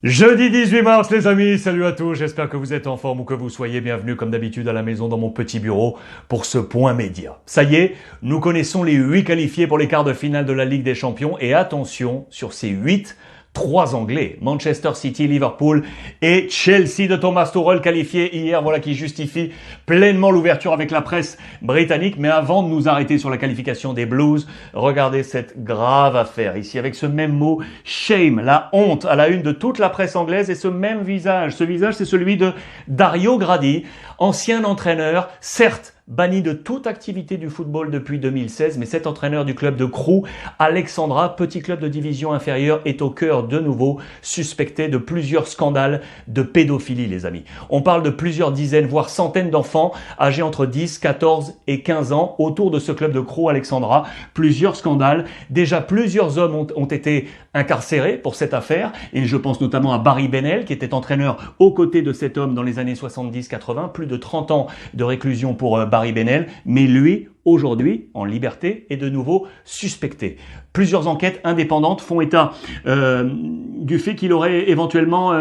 Jeudi 18 mars les amis, salut à tous, j'espère que vous êtes en forme ou que vous soyez bienvenus comme d'habitude à la maison dans mon petit bureau pour ce point média. Ça y est, nous connaissons les 8 qualifiés pour les quarts de finale de la Ligue des Champions et attention, sur ces 8, 3 Anglais, Manchester City, Liverpool et Chelsea de Thomas Tuchel qualifiés hier, voilà qui justifie pleinement l'ouverture avec la presse britannique. Mais avant de nous arrêter sur la qualification des Blues, regardez cette grave affaire ici avec ce même mot, shame, la honte à la une de toute la presse anglaise et ce même visage. Ce visage, c'est celui de Dario Gradi, ancien entraîneur, certes, banni de toute activité du football depuis 2016, mais cet entraîneur du club de Crewe, Alexandra, petit club de division inférieure, est au cœur de nouveau suspecté de plusieurs scandales de pédophilie, les amis. On parle de plusieurs dizaines, voire centaines d'enfants âgés entre 10, 14 et 15 ans autour de ce club de Crewe, Alexandra. Plusieurs scandales. Déjà, plusieurs hommes ont été incarcérés pour cette affaire, et je pense notamment à Barry Bennell, qui était entraîneur aux côtés de cet homme dans les années 70-80, plus de 30 ans de réclusion pour Barry Bennell, mais lui, aujourd'hui, en liberté, est de nouveau suspecté. Plusieurs enquêtes indépendantes font état du fait qu'il aurait éventuellement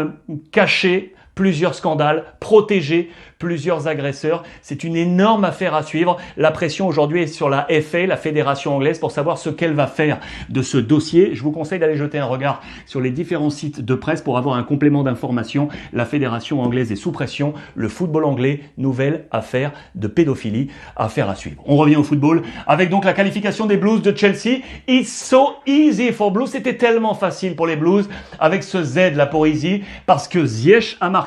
caché plusieurs scandales, protégé plusieurs agresseurs. C'est une énorme affaire à suivre. La pression aujourd'hui est sur la FA, la fédération anglaise, pour savoir ce qu'elle va faire de ce dossier. Je vous conseille d'aller jeter un regard sur les différents sites de presse pour avoir un complément d'information. La fédération anglaise est sous pression. Le football anglais, nouvelle affaire de pédophilie, affaire à suivre. On revient au football avec donc la qualification des Blues de Chelsea. It's so easy for Blues. C'était tellement facile pour les Blues avec ce Z là pour easy parce que Ziyech a marqué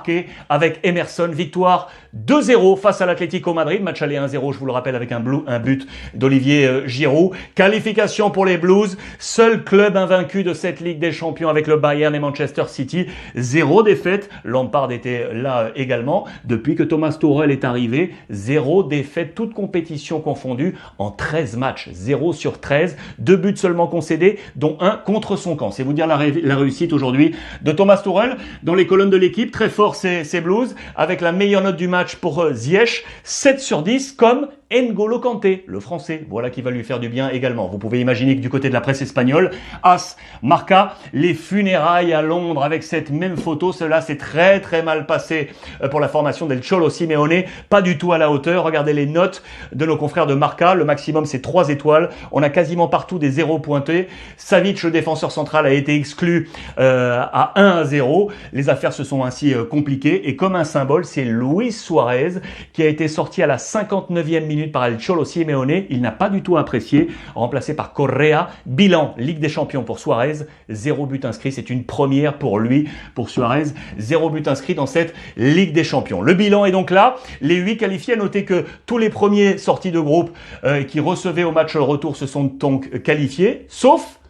avec Emerson. Victoire 2-0 face à l'Atlético Madrid. Match aller 1-0, je vous le rappelle, avec un but d'Olivier Giroud. Qualification pour les Blues. Seul club invaincu de cette Ligue des Champions avec le Bayern et Manchester City. 0 défaite. Lampard était là également. Depuis que Thomas Tuchel est arrivé, 0 défaite, toute compétition confondue, en 13 matchs. 0 sur 13. 2 buts seulement concédés, dont 1 contre son camp. C'est vous dire la réussite aujourd'hui de Thomas Tuchel. Dans les colonnes de l'équipe, très fort ces Blues, avec la meilleure note du match pour Ziyech, 7 sur 10, comme N'Golo Kanté, le français. Voilà qui va lui faire du bien également. Vous pouvez imaginer que du côté de la presse espagnole, AS marqua les funérailles à Londres avec cette même photo. Cela s'est très très mal passé pour la formation del Cholo Simeone. Pas du tout à la hauteur. Regardez les notes de nos confrères de Marca. Le maximum c'est 3 étoiles. On a quasiment partout des 0 pointés. Savic, le défenseur central, a été exclu à 1-0. Les affaires se sont ainsi compliquées. Et comme un symbole, c'est Luis Suarez qui a été sorti à la 59e minute par El Cholo Simeone. Il n'a pas du tout apprécié, remplacé par Correa. Bilan, Ligue des Champions pour Suarez, 0 but inscrit. C'est une première pour lui, pour Suarez. 0 but inscrit dans cette Ligue des Champions. Le bilan est donc là. Les 8 qualifiés, à noter que tous les premiers sortis de groupe qui recevaient au match retour se sont donc qualifiés, sauf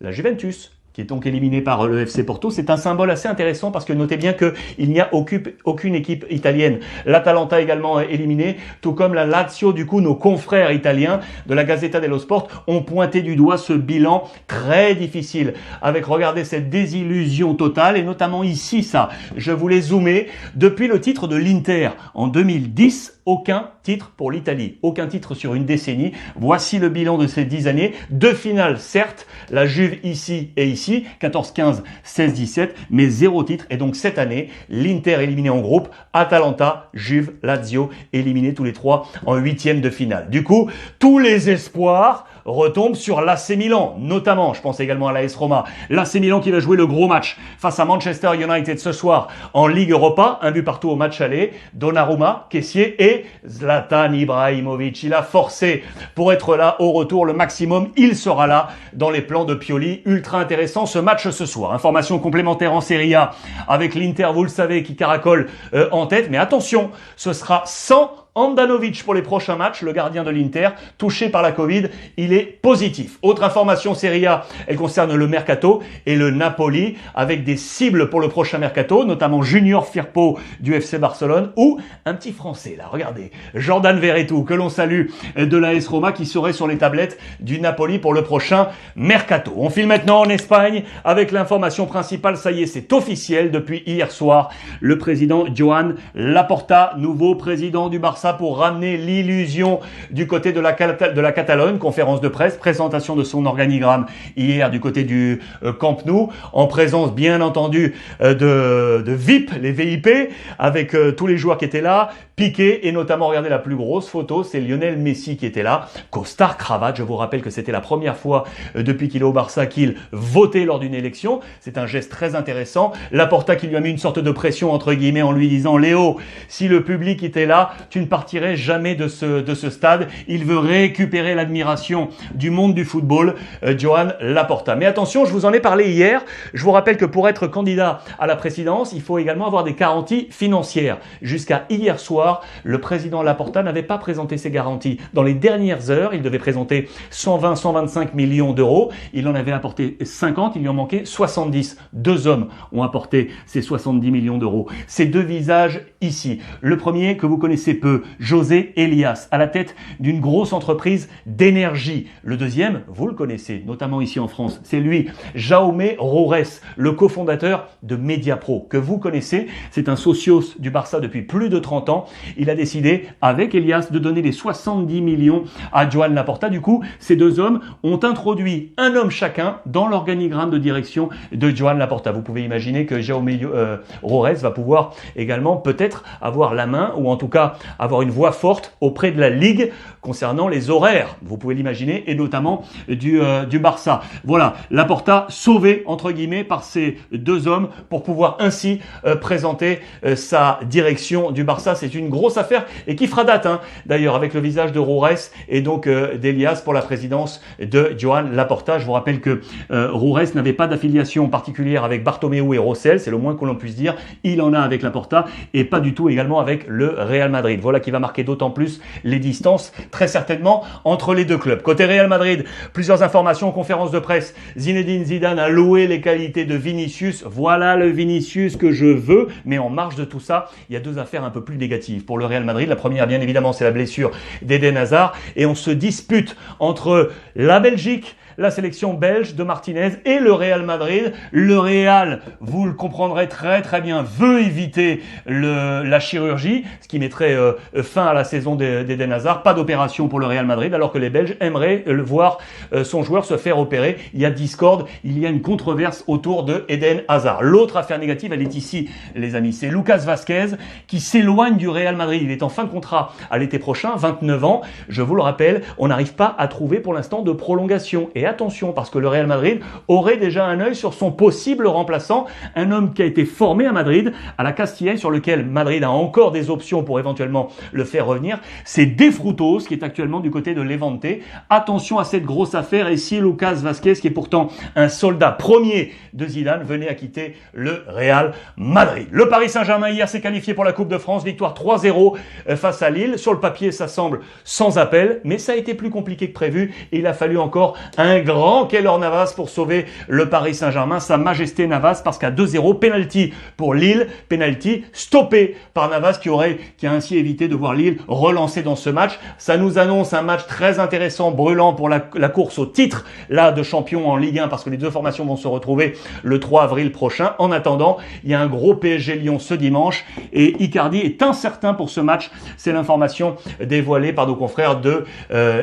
la Juventus, qui est donc éliminé par le FC Porto. C'est un symbole assez intéressant parce que notez bien qu'il n'y a aucune équipe italienne. L'Atalanta également éliminé, tout comme la Lazio. Du coup, nos confrères italiens de la Gazzetta dello Sport ont pointé du doigt ce bilan très difficile avec, regardez, cette désillusion totale et notamment ici, ça, je voulais zoomer, depuis le titre de l'Inter en 2010, aucun titre pour l'Italie, aucun titre sur une décennie. Voici le bilan de ces 10 années. 2 finales, certes, la Juve ici et ici, 14-15, 16-17, mais 0 titre. Et donc cette année, l'Inter éliminé en groupe, Atalanta, Juve, Lazio éliminés tous les 3 en 8e de finale. Du coup, tous les espoirs retombe sur l'AC Milan, notamment, je pense également à l'AS Roma. L'AC Milan qui va jouer le gros match face à Manchester United ce soir en Ligue Europa, 1 but partout au match aller. Donnarumma, caissier, et Zlatan Ibrahimovic. Il a forcé pour être là au retour le maximum. Il sera là dans les plans de Pioli. Ultra intéressant ce match ce soir. Information complémentaire en Serie A avec l'Inter, vous le savez, qui caracole en tête. Mais attention, ce sera sans Handanovic pour les prochains matchs, le gardien de l'Inter, touché par la Covid, il est positif. Autre information Serie A, elle concerne le Mercato et le Napoli, avec des cibles pour le prochain Mercato, notamment Junior Firpo du FC Barcelone, ou un petit Français, là, regardez, Jordan Verretou, que l'on salue de l'AS Roma, qui serait sur les tablettes du Napoli pour le prochain Mercato. On file maintenant en Espagne avec l'information principale, ça y est, c'est officiel depuis hier soir, le président Joan Laporta, nouveau président du Barça, Barça pour ramener l'illusion du côté de la Catalogne. Conférence de presse, présentation de son organigramme hier du côté du Camp Nou, en présence bien entendu de VIP, les VIP, avec tous les joueurs qui étaient là, Piqué, et notamment, regardez la plus grosse photo, c'est Lionel Messi qui était là, costard cravate. Je vous rappelle que c'était la première fois depuis qu'il est au Barça qu'il votait lors d'une élection. C'est un geste très intéressant. Laporta qui lui a mis une sorte de pression entre guillemets en lui disant: Léo, si le public était là, tu ne partirais jamais de ce stade. Il veut récupérer l'admiration du monde du football, Joan Laporta. Mais attention, je vous en ai parlé hier. Je vous rappelle que pour être candidat à la présidence, il faut également avoir des garanties financières. Jusqu'à hier soir, le président Laporta n'avait pas présenté ses garanties. Dans les dernières heures, il devait présenter 120-125 millions d'euros. Il en avait apporté 50, il lui en manquait 70. Deux hommes ont apporté ces 70 millions d'euros. Ces deux visages ici. Le premier que vous connaissez peu, José Elias, à la tête d'une grosse entreprise d'énergie. Le deuxième, vous le connaissez, notamment ici en France, c'est lui, Jaume Roures, le cofondateur de Mediapro, que vous connaissez. C'est un socios du Barça depuis plus de 30 ans. Il a décidé, avec Elias, de donner les 70 millions à Joan Laporta. Du coup, ces deux hommes ont introduit un homme chacun dans l'organigramme de direction de Joan Laporta. Vous pouvez imaginer que Jaume Roures va pouvoir également peut-être avoir la main, ou en tout cas avoir une voix forte auprès de la Ligue concernant les horaires. Vous pouvez l'imaginer, et notamment du Barça. Voilà, Laporta sauvé, entre guillemets, par ces deux hommes pour pouvoir ainsi présenter sa direction du Barça. C'est une grosse affaire et qui fera date, d'ailleurs, avec le visage de Roures et donc d'Elias pour la présidence de Joan Laporta. Je vous rappelle que Roures n'avait pas d'affiliation particulière avec Bartomeu et Rosell, c'est le moins que l'on puisse dire. Il en a avec Laporta et pas du tout également avec le Real Madrid. Voilà qui va marquer d'autant plus les distances, très certainement, entre les deux clubs. Côté Real Madrid, plusieurs informations, conférence de presse. Zinedine Zidane a loué les qualités de Vinicius. Voilà le Vinicius que je veux, mais en marge de tout ça, il y a deux affaires un peu plus négatives pour le Real Madrid. La première, bien évidemment, c'est la blessure d'Eden Hazard, et on se dispute entre la Belgique, la sélection belge de Martinez, et le Real Madrid. Le Real, vous le comprendrez très très bien, veut éviter la chirurgie, ce qui mettrait fin à la saison d'Eden Hazard. Pas d'opération pour le Real Madrid, alors que les Belges aimeraient voir son joueur se faire opérer. Il y a discorde, il y a une controverse autour de Eden Hazard. L'autre affaire négative, elle est ici, les amis. C'est Lucas Vazquez qui s'éloigne du Real Madrid. Il est en fin de contrat à l'été prochain, 29 ans. Je vous le rappelle, on n'arrive pas à trouver pour l'instant de prolongation. Et attention, parce que le Real Madrid aurait déjà un œil sur son possible remplaçant, un homme qui a été formé à Madrid, à la Castilla, sur lequel Madrid a encore des options pour éventuellement le faire revenir. C'est De Frutos, qui est actuellement du côté de Levante. Attention à cette grosse affaire, et si Lucas Vazquez, qui est pourtant un soldat premier de Zidane, venait à quitter le Real Madrid. Le Paris Saint-Germain hier s'est qualifié pour la Coupe de France, victoire 3-0 face à Lille. Sur le papier, ça semble sans appel, mais ça a été plus compliqué que prévu, et il a fallu encore un grand Keylor Navas pour sauver le Paris Saint-Germain, Sa Majesté Navas, parce qu'à 2-0, penalty pour Lille, penalty stoppé par Navas qui a ainsi évité de voir Lille relancer dans ce match. Ça nous annonce un match très intéressant, brûlant pour la course au titre là de champion en Ligue 1, parce que les deux formations vont se retrouver le 3 avril prochain. En attendant, il y a un gros PSG Lyon ce dimanche, et Icardi est incertain pour ce match. C'est l'information dévoilée par nos confrères de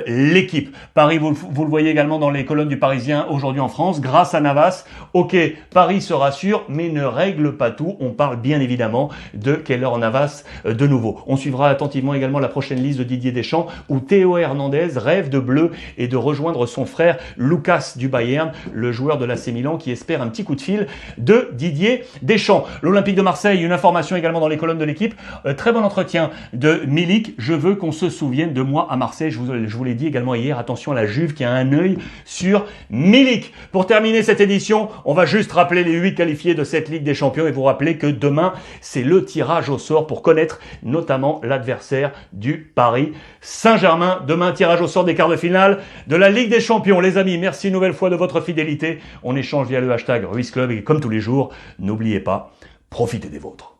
l'équipe. Paris, vous le voyez également dans les colonnes du Parisien aujourd'hui en France, grâce à Navas. Ok, Paris se rassure, mais ne règle pas tout. On parle bien évidemment de Keylor Navas de nouveau. On suivra attentivement également la prochaine liste de Didier Deschamps, où Théo Hernandez rêve de bleu et de rejoindre son frère Lucas du Bayern, le joueur de l'AC Milan, qui espère un petit coup de fil de Didier Deschamps. L'Olympique de Marseille, une information également dans les colonnes de l'équipe. Très bon entretien de Milik. Je veux qu'on se souvienne de moi à Marseille. Je vous l'ai dit également hier. Attention à la Juve qui a un œil sur Milik. Pour terminer cette édition, on va juste rappeler les 8 qualifiés de cette Ligue des Champions et vous rappeler que demain, c'est le tirage au sort pour connaître notamment l'adversaire du Paris Saint-Germain. Demain, tirage au sort des quarts de finale de la Ligue des Champions. Les amis, merci une nouvelle fois de votre fidélité. On échange via le hashtag Ruiz Club et comme tous les jours, n'oubliez pas, profitez des vôtres.